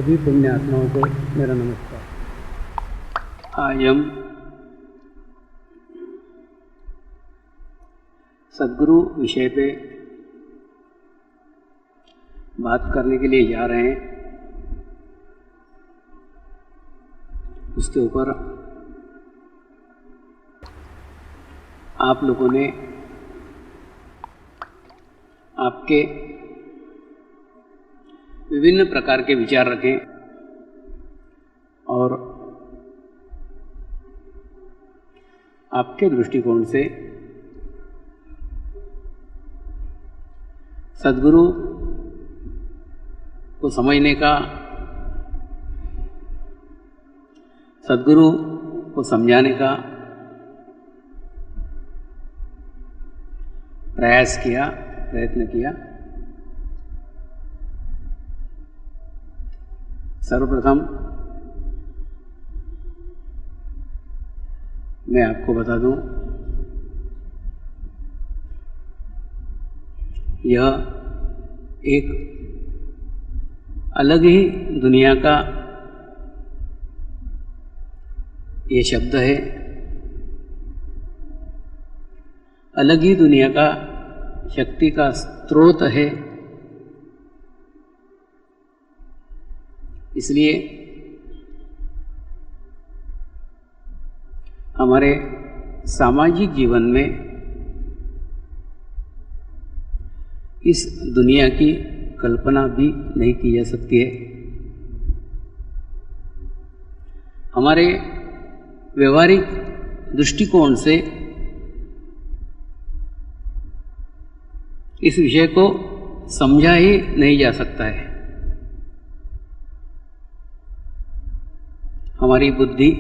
सभी पुण्य आत्माओं को मेरा नमस्कार। आज हम सद्गुरु विषय पे बात करने के लिए जा रहे हैं। उसके ऊपर आप लोगों ने आपके विभिन्न प्रकार के विचार रखें और आपके दृष्टिकोण से सद्गुरु को समझने का, सद्गुरु को समझाने का प्रयत्न किया। सर्वप्रथम मैं आपको बता दूं, यह एक अलग ही दुनिया का ये शब्द है, अलग ही दुनिया का शक्ति का स्रोत है। इसलिए हमारे सामाजिक जीवन में इस दुनिया की कल्पना भी नहीं की जा सकती है। हमारे व्यवहारिक दृष्टिकोण से इस विषय को समझा ही नहीं जा सकता है। हमारी बुद्धि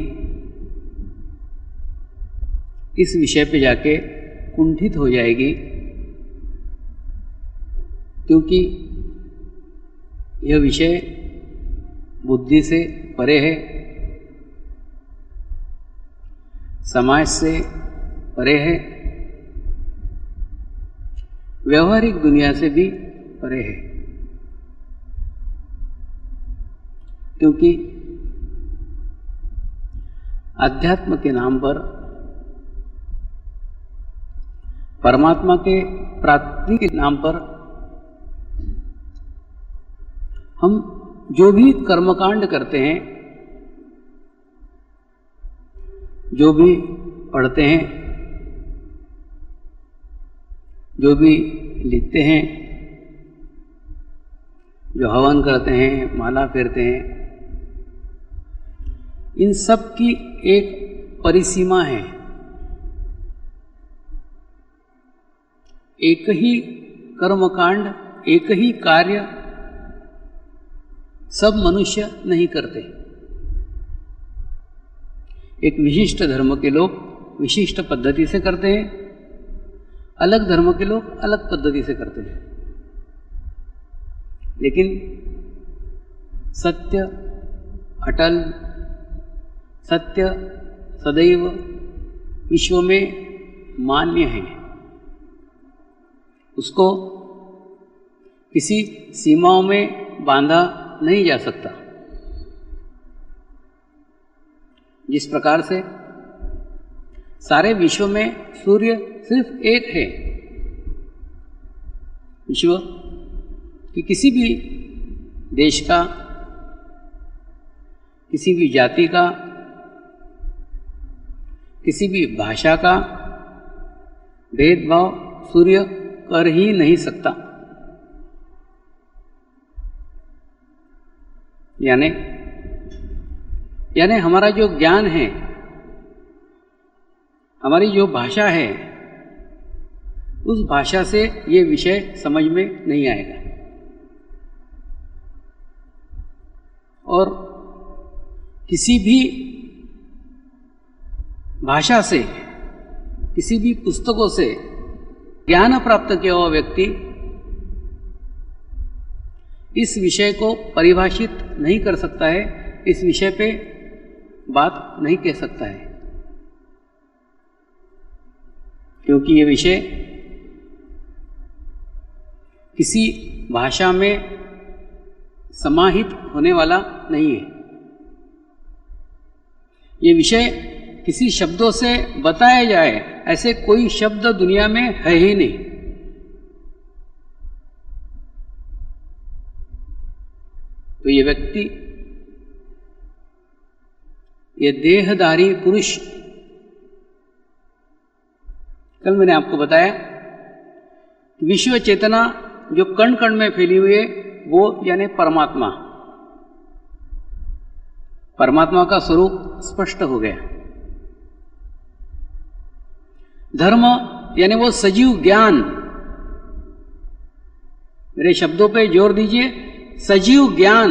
इस विषय पे जाके कुंठित हो जाएगी, क्योंकि यह विषय बुद्धि से परे है, समाज से परे है, व्यवहारिक दुनिया से भी परे है। क्योंकि अध्यात्म के नाम पर, परमात्मा के प्राप्ति के नाम पर हम जो भी कर्मकांड करते हैं, जो भी पढ़ते हैं, जो भी लिखते हैं, जो हवन करते हैं, माला फेरते हैं, इन सब की एक परिसीमा है। एक ही कर्मकांड, एक ही कार्य सब मनुष्य नहीं करते। एक विशिष्ट धर्म के लोग विशिष्ट पद्धति से करते हैं, अलग धर्म के लोग अलग पद्धति से करते हैं। लेकिन सत्य अटल, सत्य सदैव विश्व में मान्य है। उसको किसी सीमाओं में बांधा नहीं जा सकता। जिस प्रकार से सारे विश्व में सूर्य सिर्फ एक है, विश्व कि किसी भी देश का, किसी भी जाति का, किसी भी भाषा का भेदभाव सूर्य कर ही नहीं सकता। यानी हमारा जो ज्ञान है, हमारी जो भाषा है, उस भाषा से ये विषय समझ में नहीं आएगा। और किसी भी भाषा से, किसी भी पुस्तकों से ज्ञान प्राप्त किया हुआ व्यक्ति इस विषय को परिभाषित नहीं कर सकता है, इस विषय पे बात नहीं कह सकता है। क्योंकि ये विषय किसी भाषा में समाहित होने वाला नहीं है। ये विषय किसी शब्दों से बताया जाए ऐसे कोई शब्द दुनिया में है ही नहीं। तो ये व्यक्ति, ये देहधारी पुरुष, कल मैंने आपको बताया कि विश्व चेतना जो कण कण में फैली हुई है वो यानी परमात्मा, परमात्मा का स्वरूप स्पष्ट हो गया। धर्म यानी वो सजीव ज्ञान, मेरे शब्दों पे जोर दीजिए, सजीव ज्ञान।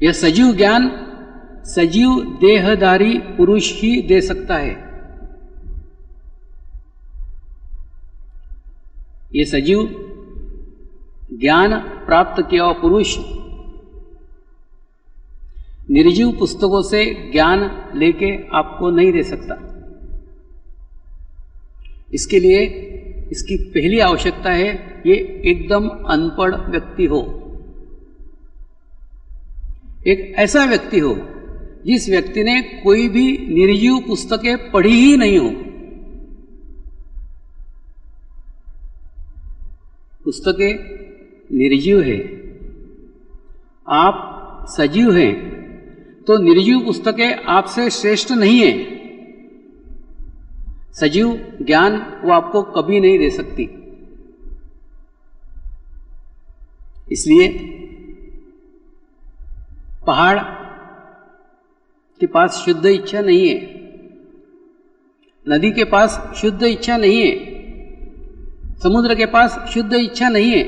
यह सजीव ज्ञान सजीव देहधारी पुरुष ही दे सकता है। ये सजीव ज्ञान प्राप्त किया हुआ पुरुष निर्जीव पुस्तकों से ज्ञान लेके आपको नहीं दे सकता। इसके लिए इसकी पहली आवश्यकता है ये एकदम अनपढ़ व्यक्ति हो, एक ऐसा व्यक्ति हो जिस व्यक्ति ने कोई भी निर्जीव पुस्तकें पढ़ी ही नहीं हो। पुस्तकें निर्जीव है, आप सजीव हैं, तो निर्जीव पुस्तकें आपसे श्रेष्ठ नहीं है। सजीव ज्ञान वो आपको कभी नहीं दे सकती। इसलिए पहाड़ के पास शुद्ध इच्छा नहीं है, नदी के पास शुद्ध इच्छा नहीं है, समुद्र के पास शुद्ध इच्छा नहीं है।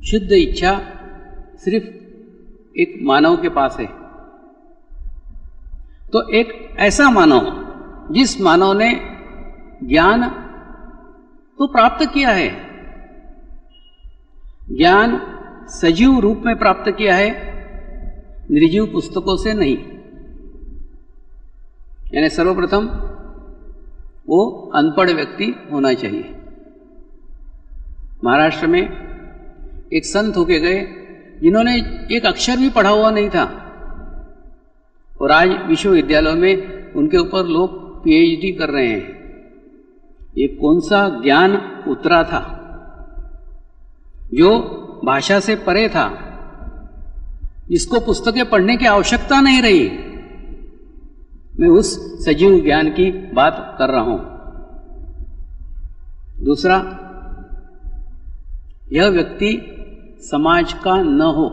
शुद्ध इच्छा सिर्फ एक मानव के पास है। तो एक ऐसा मानव जिस मानव ने ज्ञान तो प्राप्त किया है, ज्ञान सजीव रूप में प्राप्त किया है, निर्जीव पुस्तकों से नहीं। यानी सर्वप्रथम वो अनपढ़ व्यक्ति होना चाहिए। महाराष्ट्र में एक संत होके गए जिन्होंने एक अक्षर भी पढ़ा हुआ नहीं था, और आज विश्वविद्यालयों में उनके ऊपर लोग पीएचडी कर रहे हैं। ये कौन सा ज्ञान उतरा था जो भाषा से परे था, जिसको पुस्तकें पढ़ने की आवश्यकता नहीं रही। मैं उस सजीव ज्ञान की बात कर रहा हूं। दूसरा, यह व्यक्ति समाज का न हो,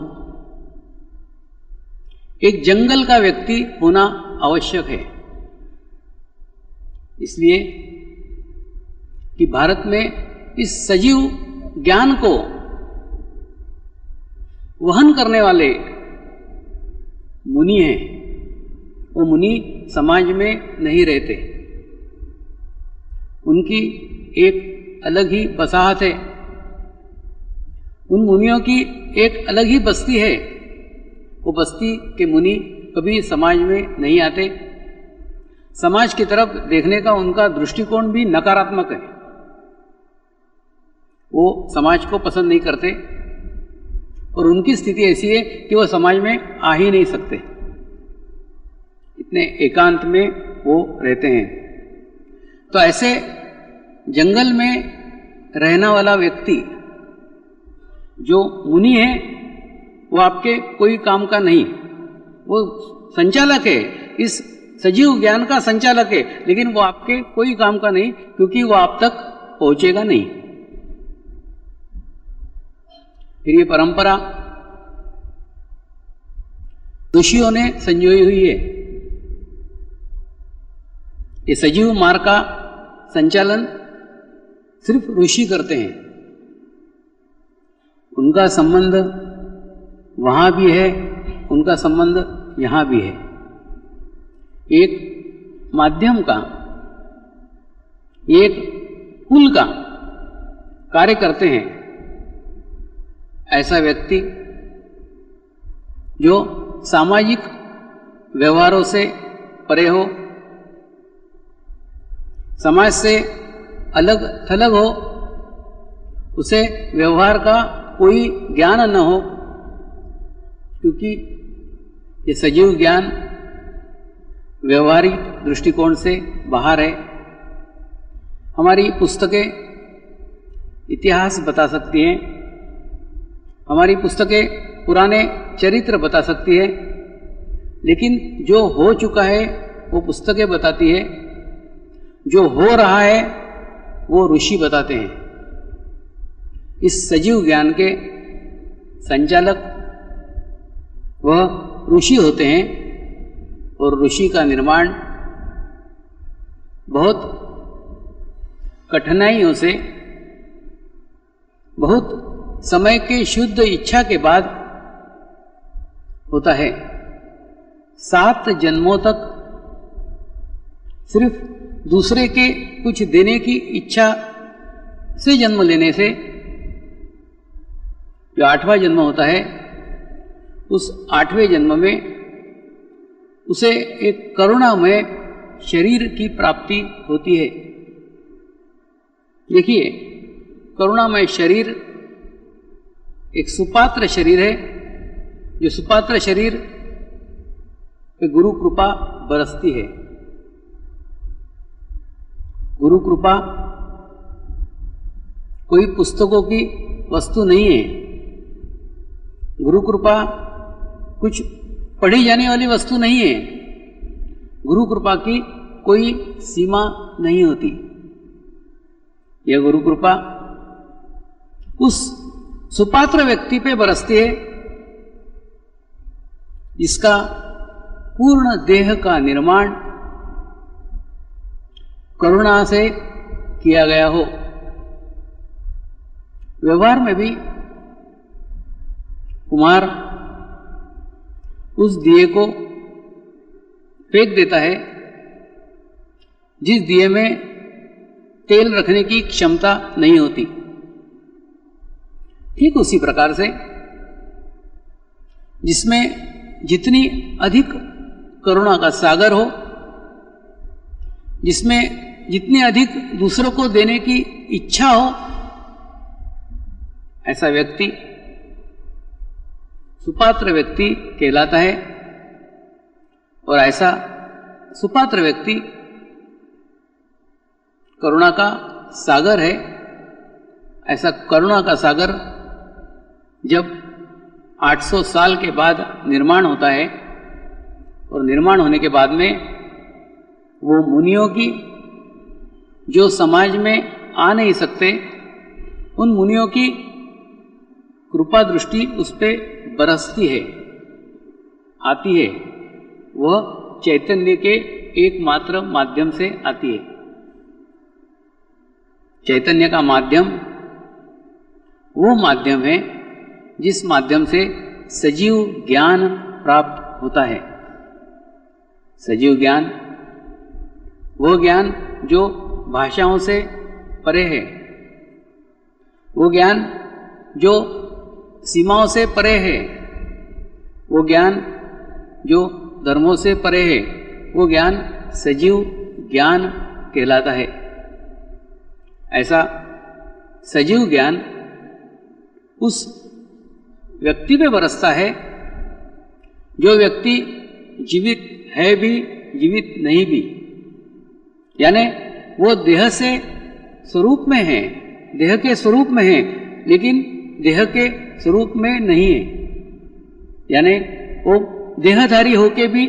एक जंगल का व्यक्ति होना आवश्यक है। इसलिए कि भारत में इस सजीव ज्ञान को वहन करने वाले मुनि हैं। वो मुनि समाज में नहीं रहते, उनकी एक अलग ही बसाहत है, उन मुनियों की एक अलग ही बस्ती है। वो बस्ती के मुनि कभी समाज में नहीं आते, समाज की तरफ देखने का उनका दृष्टिकोण भी नकारात्मक है। वो समाज को पसंद नहीं करते और उनकी स्थिति ऐसी है कि वो समाज में आ ही नहीं सकते, इतने एकांत में वो रहते हैं। तो ऐसे जंगल में रहने वाला व्यक्ति जो मुनि है वो आपके कोई काम का नहीं, वो संचालक है, इस सजीव ज्ञान का संचालक है, लेकिन वो आपके कोई काम का नहीं, क्योंकि वो आप तक पहुंचेगा नहीं। फिर ये परंपरा ऋषियों ने संजोई हुई है। ये सजीव मार्ग का संचालन सिर्फ ऋषि करते हैं। उनका संबंध वहां भी है, उनका संबंध यहां भी है। एक माध्यम का, एक पुल का कार्य करते हैं। ऐसा व्यक्ति जो सामाजिक व्यवहारों से परे हो, समाज से अलग थलग हो, उसे व्यवहार का कोई ज्ञान न हो, क्योंकि ये सजीव ज्ञान व्यवहारिक दृष्टिकोण से बाहर है। हमारी पुस्तकें इतिहास बता सकती हैं, हमारी पुस्तकें पुराने चरित्र बता सकती है, लेकिन जो हो चुका है वो पुस्तकें बताती है, जो हो रहा है वो ऋषि बताते हैं। इस सजीव ज्ञान के संचालक वह ऋषि होते हैं, और ऋषि का निर्माण बहुत कठिनाइयों से, बहुत समय के शुद्ध इच्छा के बाद होता है। 7 जन्मों तक सिर्फ दूसरे के कुछ देने की इच्छा से जन्म लेने से जो 8वां जन्म होता है, उस 8वें जन्म में उसे एक करुणामय शरीर की प्राप्ति होती है। देखिए, करुणामय शरीर एक सुपात्र शरीर है, जो सुपात्र शरीर पे गुरु कृपा बरसती है। गुरु कृपा कोई पुस्तकों की वस्तु नहीं है। गुरु कृपा कुछ पढ़ी जाने वाली वस्तु नहीं है। गुरु कृपा की कोई सीमा नहीं होती। यह गुरु कृपा उस सुपात्र व्यक्ति पे बरसती है जिसका पूर्ण देह का निर्माण करुणा से किया गया हो। व्यवहार में भी कुम्हार उस दिए को फेंक देता है जिस दिए में तेल रखने की क्षमता नहीं होती। ठीक उसी प्रकार से जिसमें जितनी अधिक करुणा का सागर हो, जिसमें जितनी अधिक दूसरों को देने की इच्छा हो, ऐसा व्यक्ति सुपात्र व्यक्ति कहलाता है। और ऐसा सुपात्र व्यक्ति करुणा का सागर है। ऐसा करुणा का सागर जब 800 साल के बाद निर्माण होता है, और निर्माण होने के बाद में वो मुनियों की जो समाज में आ नहीं सकते, उन मुनियों की कृपा दृष्टि उस पे बरसती है, आती है। वह चैतन्य के एकमात्र माध्यम से आती है। चैतन्य का माध्यम वो माध्यम है जिस माध्यम से सजीव ज्ञान प्राप्त होता है। सजीव ज्ञान वो ज्ञान जो भाषाओं से परे है, वो ज्ञान जो सीमाओं से परे है, वो ज्ञान जो धर्मों से परे है, वो ज्ञान सजीव ज्ञान कहलाता है। ऐसा सजीव ज्ञान उस व्यक्ति पे बरसता है जो व्यक्ति जीवित है भी, जीवित नहीं भी। यानी वो देह से स्वरूप में है, देह के स्वरूप में है, लेकिन देह के स्वरूप में नहीं है। यानी वो देहधारी होके भी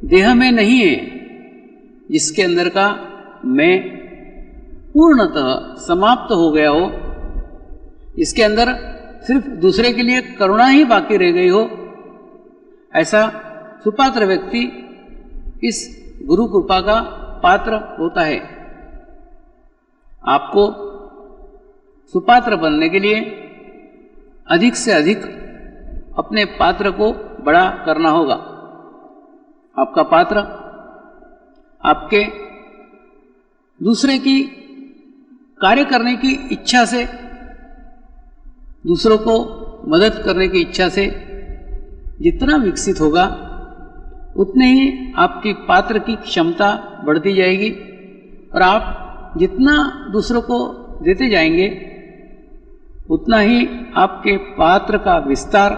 देह में नहीं है, जिसके अंदर का मैं पूर्णतः समाप्त हो गया हो, जिसके अंदर सिर्फ दूसरे के लिए करुणा ही बाकी रह गई हो। ऐसा सुपात्र व्यक्ति इस गुरु कृपा का पात्र होता है। आपको सुपात्र बनने के लिए अधिक से अधिक अपने पात्र को बड़ा करना होगा। आपका पात्र आपके दूसरे की कार्य करने की इच्छा से, दूसरों को मदद करने की इच्छा से जितना विकसित होगा, उतने ही आपकी पात्र की क्षमता बढ़ती जाएगी। और आप जितना दूसरों को देते जाएंगे, उतना ही आपके पात्र का विस्तार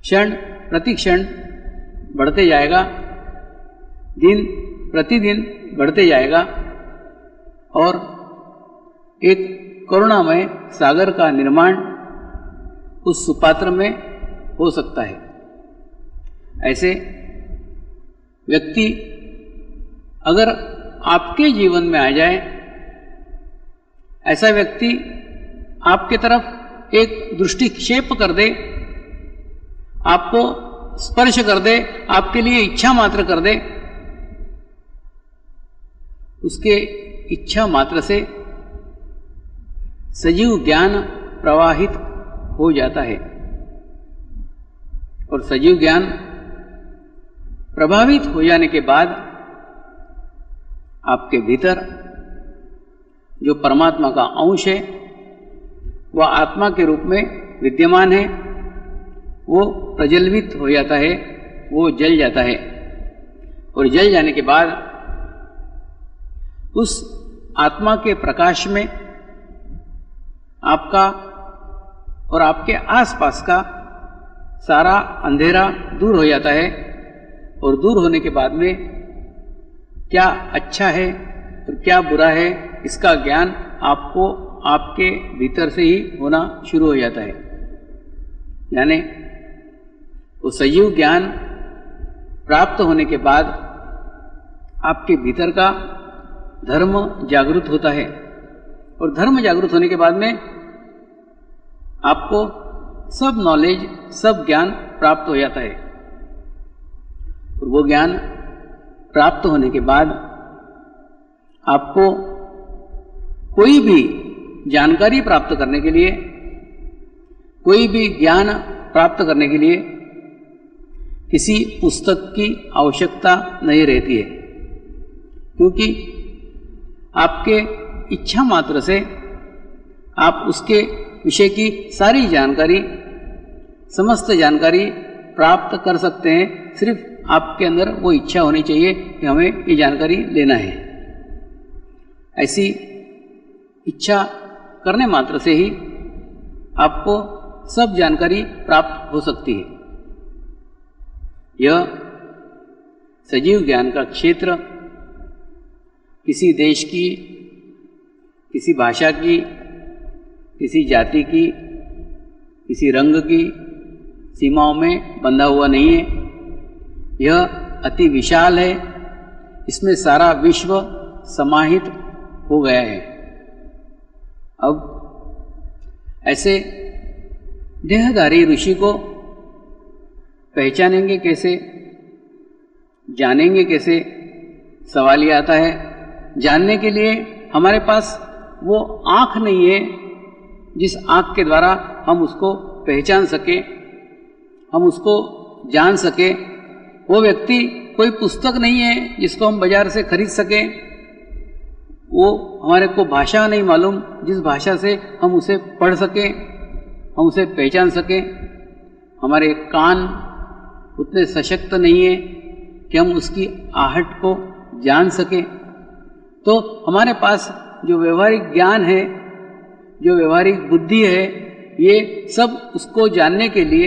क्षण प्रति क्षण बढ़ते जाएगा, दिन प्रतिदिन बढ़ते जाएगा और एक करुणामय सागर का निर्माण उस सुपात्र में हो सकता है। ऐसे व्यक्ति अगर आपके जीवन में आ जाए, ऐसा व्यक्ति आपके तरफ एक दृष्टिक्षेप कर दे, आपको स्पर्श कर दे, आपके लिए इच्छा मात्र कर दे, उसके इच्छा मात्र से सजीव ज्ञान प्रवाहित हो जाता है और सजीव ज्ञान प्रभावित हो जाने के बाद आपके भीतर जो परमात्मा का अंश है, वह आत्मा के रूप में विद्यमान है, वो प्रज्वलित हो जाता है, वो जल जाता है और जल जाने के बाद उस आत्मा के प्रकाश में आपका और आपके आसपास का सारा अंधेरा दूर हो जाता है और दूर होने के बाद में क्या अच्छा है और क्या बुरा है, इसका ज्ञान आपको आपके भीतर से ही होना शुरू हो जाता है। यानी वो सजीव ज्ञान प्राप्त होने के बाद आपके भीतर का धर्म जागृत होता है और धर्म जागृत होने के बाद में आपको सब नॉलेज, सब ज्ञान प्राप्त हो जाता है और वो ज्ञान प्राप्त होने के बाद आपको कोई भी जानकारी प्राप्त करने के लिए, कोई भी ज्ञान प्राप्त करने के लिए किसी पुस्तक की आवश्यकता नहीं रहती है, क्योंकि आपके इच्छा मात्र से आप उसके विषय की सारी जानकारी, समस्त जानकारी प्राप्त कर सकते हैं। सिर्फ आपके अंदर वो इच्छा होनी चाहिए कि हमें ये जानकारी लेना है। ऐसी इच्छा करने मात्र से ही आपको सब जानकारी प्राप्त हो सकती है। यह सजीव ज्ञान का क्षेत्र किसी देश की, किसी भाषा की, किसी जाति की, किसी रंग की सीमाओं में बंधा हुआ नहीं है। यह अति विशाल है, इसमें सारा विश्व समाहित हो गया है। अब ऐसे देहधारी ऋषि को पहचानेंगे कैसे, जानेंगे कैसे, सवाल ये आता है। जानने के लिए हमारे पास वो आँख नहीं है जिस आँख के द्वारा हम उसको पहचान सके, हम उसको जान सके। वो व्यक्ति कोई पुस्तक नहीं है जिसको हम बाजार से खरीद सकें। वो हमारे को भाषा नहीं मालूम जिस भाषा से हम उसे पढ़ सकें, हम उसे पहचान सकें। हमारे कान उतने सशक्त नहीं है कि हम उसकी आहट को जान सकें। तो हमारे पास जो व्यवहारिक ज्ञान है, जो व्यवहारिक बुद्धि है, ये सब उसको जानने के लिए,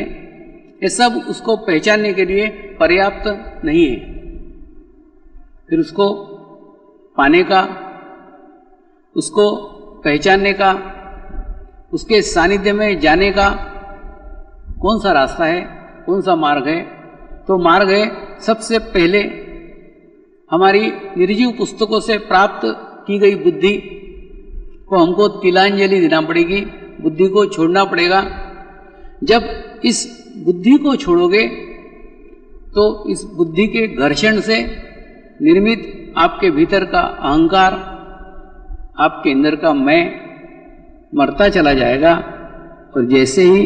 ये सब उसको पहचानने के लिए पर्याप्त नहीं है। फिर उसको पाने का, उसको पहचानने का, उसके सानिध्य में जाने का कौन सा रास्ता है, कौन सा मार्ग है? तो मार्ग है सबसे पहले हमारी निर्जीव पुस्तकों से प्राप्त की गई बुद्धि को हमको तिलांजलि देना पड़ेगी, बुद्धि को छोड़ना पड़ेगा। जब इस बुद्धि को छोड़ोगे तो इस बुद्धि के घर्षण से निर्मित आपके भीतर का अहंकार, आपके अंदर का मैं मरता चला जाएगा और जैसे ही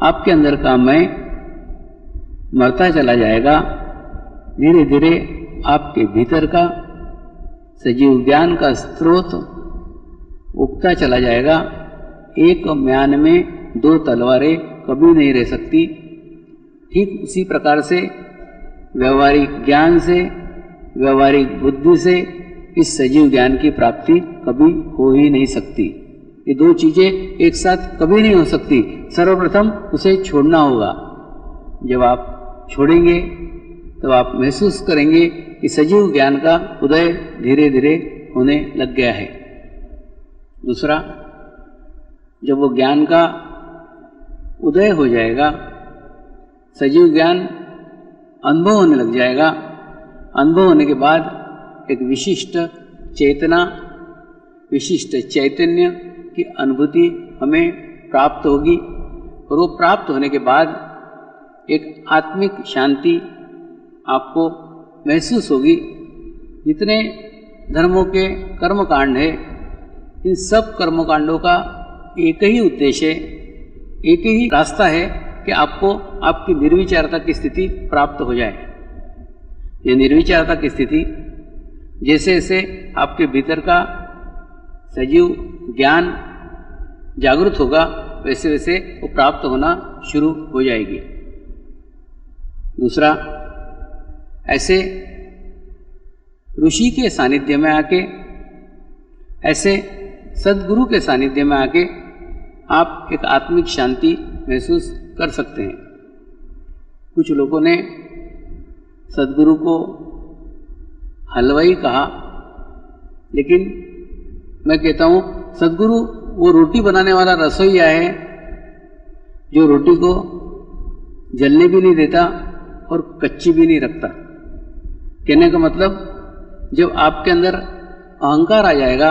आपके अंदर का मैं मरता चला जाएगा, धीरे धीरे आपके भीतर का सजीव ज्ञान का स्रोत उगता चला जाएगा। एक म्यान में दो तलवारें कभी नहीं रह सकती। ठीक उसी प्रकार से व्यवहारिक ज्ञान से, व्यवहारिक बुद्धि से इस सजीव ज्ञान की प्राप्ति कभी हो ही नहीं सकती। ये दो चीजें एक साथ कभी नहीं हो सकती। सर्वप्रथम उसे छोड़ना होगा। जब आप छोड़ेंगे तब आप महसूस करेंगे कि सजीव ज्ञान का उदय धीरे धीरे होने लग गया है। दूसरा, जब वो ज्ञान का उदय हो जाएगा, सजीव ज्ञान अनुभव होने लग जाएगा। अनुभव होने के बाद एक विशिष्ट चेतना, विशिष्ट चैतन्य की अनुभूति हमें प्राप्त होगी और वो प्राप्त होने के बाद एक आत्मिक शांति आपको महसूस होगी। जितने धर्मों के कर्मकांड है, इन सब कर्मकांडों का एक ही उद्देश्य है, एक ही रास्ता है कि आपको आपकी निर्विचारता की स्थिति प्राप्त हो जाए। ये निर्विचारता की स्थिति जैसे जैसे आपके भीतर का सजीव ज्ञान जागृत होगा, वैसे वैसे वो प्राप्त होना शुरू हो जाएगी। दूसरा, ऐसे ऋषि के सानिध्य में आके, ऐसे सद्गुरु के सानिध्य में आके आप एक आत्मिक शांति महसूस कर सकते हैं। कुछ लोगों ने सद्गुरु को हलवाई कहा, लेकिन मैं कहता हूँ सद्गुरु वो रोटी बनाने वाला रसोइया है जो रोटी को जलने भी नहीं देता और कच्ची भी नहीं रखता। कहने का मतलब, जब आपके अंदर अहंकार आ जाएगा,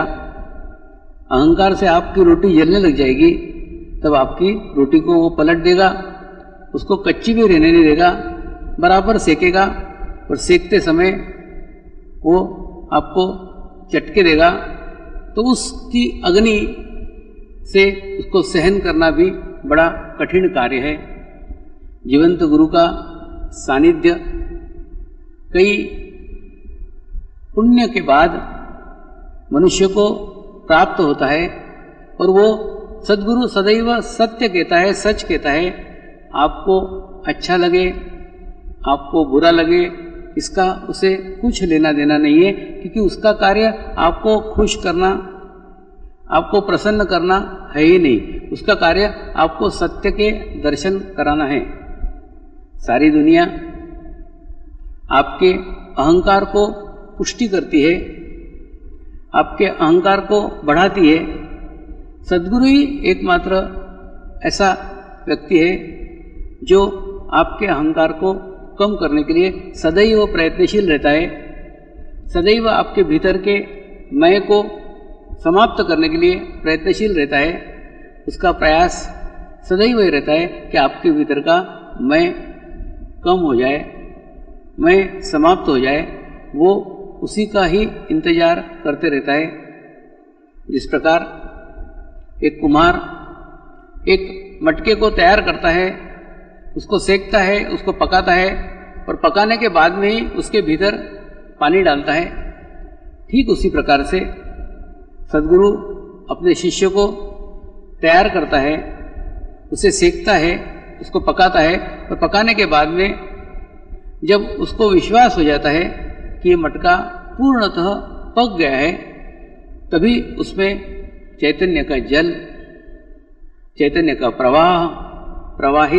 अहंकार से आपकी रोटी जलने लग जाएगी, तब आपकी रोटी को वो पलट देगा, उसको कच्ची भी रहने नहीं देगा, बराबर सेकेगा और सेकते समय वो आपको चटके देगा। तो उसकी अग्नि से उसको सहन करना भी बड़ा कठिन कार्य है। जीवंत गुरु का सानिध्य कई पुण्य के बाद मनुष्य को प्राप्त होता है और वो सद्गुरु सदैव सत्य कहता है, सच कहता है। आपको अच्छा लगे, आपको बुरा लगे, इसका उसे कुछ लेना देना नहीं है, क्योंकि उसका कार्य आपको खुश करना, आपको प्रसन्न करना है ही नहीं। उसका कार्य आपको सत्य के दर्शन कराना है। सारी दुनिया आपके अहंकार को पुष्टि करती है, आपके अहंकार को बढ़ाती है। सद्गुरु ही एकमात्र ऐसा व्यक्ति है जो आपके अहंकार को कम करने के लिए सदैव प्रयत्नशील रहता है, सदैव आपके भीतर के मैं को समाप्त करने के लिए प्रयत्नशील रहता है। उसका प्रयास सदैव ये रहता है कि आपके भीतर का मैं कम हो जाए, मैं समाप्त हो जाए। वो उसी का ही इंतजार करते रहता है। जिस प्रकार एक कुम्हार एक मटके को तैयार करता है, उसको सेकता है, उसको पकाता है और पकाने के बाद में ही उसके भीतर पानी डालता है, ठीक उसी प्रकार से सद्गुरु अपने शिष्य को तैयार करता है, उसे सेकता है, उसको पकाता है और पकाने के बाद में जब उसको विश्वास हो जाता है कि ये मटका पूर्णतः पक गया है, तभी उसमें चैतन्य का जल, चैतन्य का प्रवाह प्रवाहित